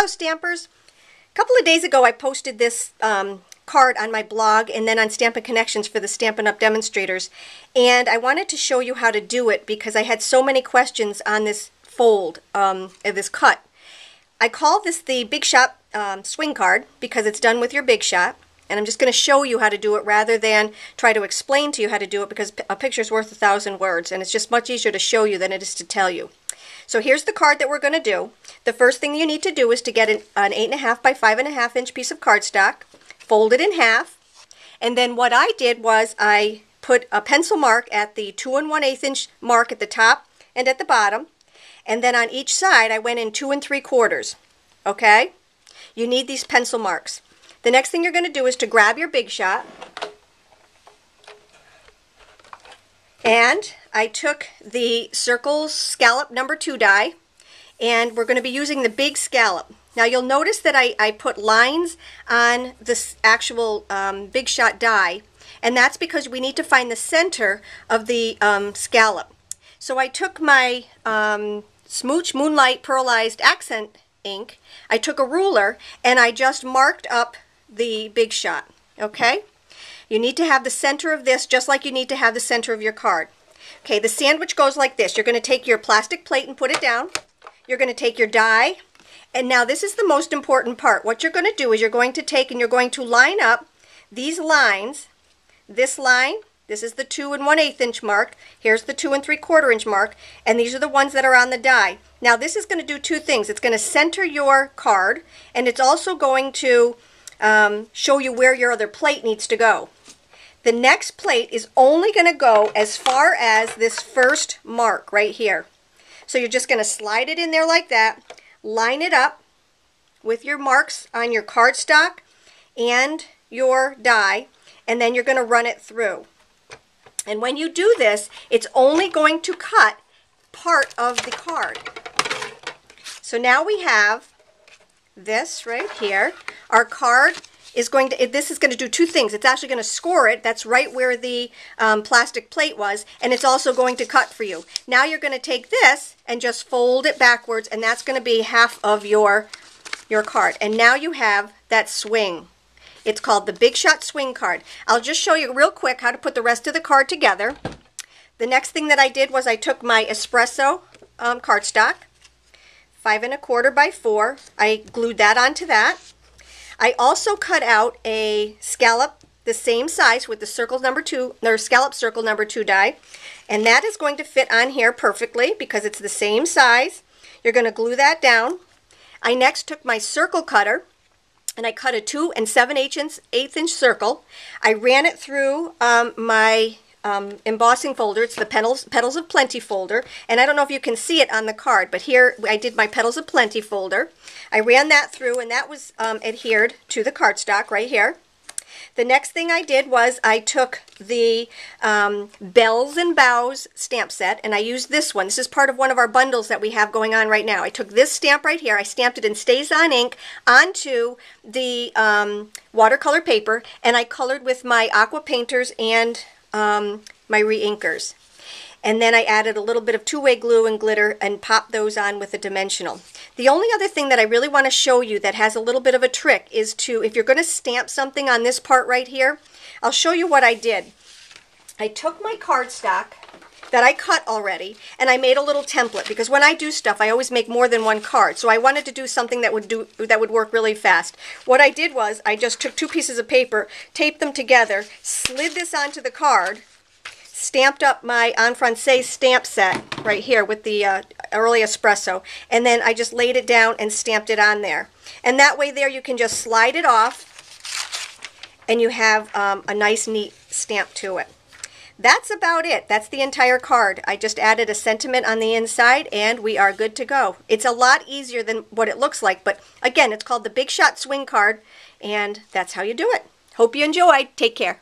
Hello Stampers! A couple of days ago I posted this card on my blog and then on Stampin' Connections for the Stampin' Up demonstrators, and I wanted to show you how to do it because I had so many questions on this fold, this cut. I call this the Big Shot swing card because it's done with your Big Shot, and I'm just going to show you how to do it rather than try to explain to you how to do it because a picture's worth 1,000 words, and it's just much easier to show you than it is to tell you. So here's the card that we're going to do. The first thing you need to do is to get an 8.5 by 5.5 inch piece of cardstock, fold it in half, and then what I did was I put a pencil mark at the 2 1/8 inch mark at the top and at the bottom, and then on each side I went in 2 3/4. Okay? You need these pencil marks. The next thing you're going to do is to grab your Big Shot, and I took the Circles Scallop number 2 die, and we're going to be using the big scallop. Now you'll notice that I put lines on this actual Big Shot die, and that's because we need to find the center of the scallop. So I took my Smooch Moonlight Pearlized Accent ink, I took a ruler, and I just marked up the Big Shot. Okay? You need to have the center of this just like you need to have the center of your card. Okay, the sandwich goes like this. You're going to take your plastic plate and put it down. You're going to take your die, and now this is the most important part. What you're going to do is you're going to take and you're going to line up these lines. This line, this is the 2 1/8 inch mark. Here's the 2 3/4 inch mark, and these are the ones that are on the die. Now this is going to do two things. It's going to center your card, and it's also going to show you where your other plate needs to go. The next plate is only going to go as far as this first mark right here. So you're just going to slide it in there like that, line it up with your marks on your cardstock and your die, and then you're going to run it through. And when you do this, it's only going to cut part of the card. So now we have this right here. Our card is going to, this is going to do two things. It's actually going to score it. That's right where the plastic plate was, and it's also going to cut for you. Now you're going to take this and just fold it backwards, and that's going to be half of your card. And now you have that swing. It's called the Big Shot swing card. I'll just show you real quick how to put the rest of the card together. The next thing that I did was I took my espresso cardstock, 5 1/4 by 4. I glued that onto that. I also cut out a scallop the same size with the Scallop Circle number 2 die, and that is going to fit on here perfectly because it's the same size. You're going to glue that down. I next took my circle cutter and I cut a 2 7/8 inch circle. I ran it through my embossing folder. It's the Petals of Plenty folder, and I don't know if you can see it on the card, but here I did my Petals of Plenty folder. I ran that through, and that was adhered to the cardstock right here. The next thing I did was I took the Bells and Bows stamp set, and I used this one. This is part of one of our bundles that we have going on right now. I took this stamp right here. I stamped it in Stays On ink onto the watercolor paper, and I colored with my aqua painters and my re-inkers. And then I added a little bit of two-way glue and glitter and popped those on with a dimensional. The only other thing that I really want to show you that has a little bit of a trick is to, if you're going to stamp something on this part right here, I'll show you what I did. I took my cardstock that I cut already, and I made a little template because when I do stuff I always make more than one card, so I wanted to do something that would work really fast. What I did was I just took 2 pieces of paper, taped them together, slid this onto the card, stamped up my En Francais stamp set right here with the early espresso, and then I just laid it down and stamped it on there. And that way there you can just slide it off and you have a nice neat stamp to it. That's about it. That's the entire card. I just added a sentiment on the inside and we are good to go. It's a lot easier than what it looks like, but again, it's called the Big Shot swing card, and that's how you do it. Hope you enjoyed. Take care.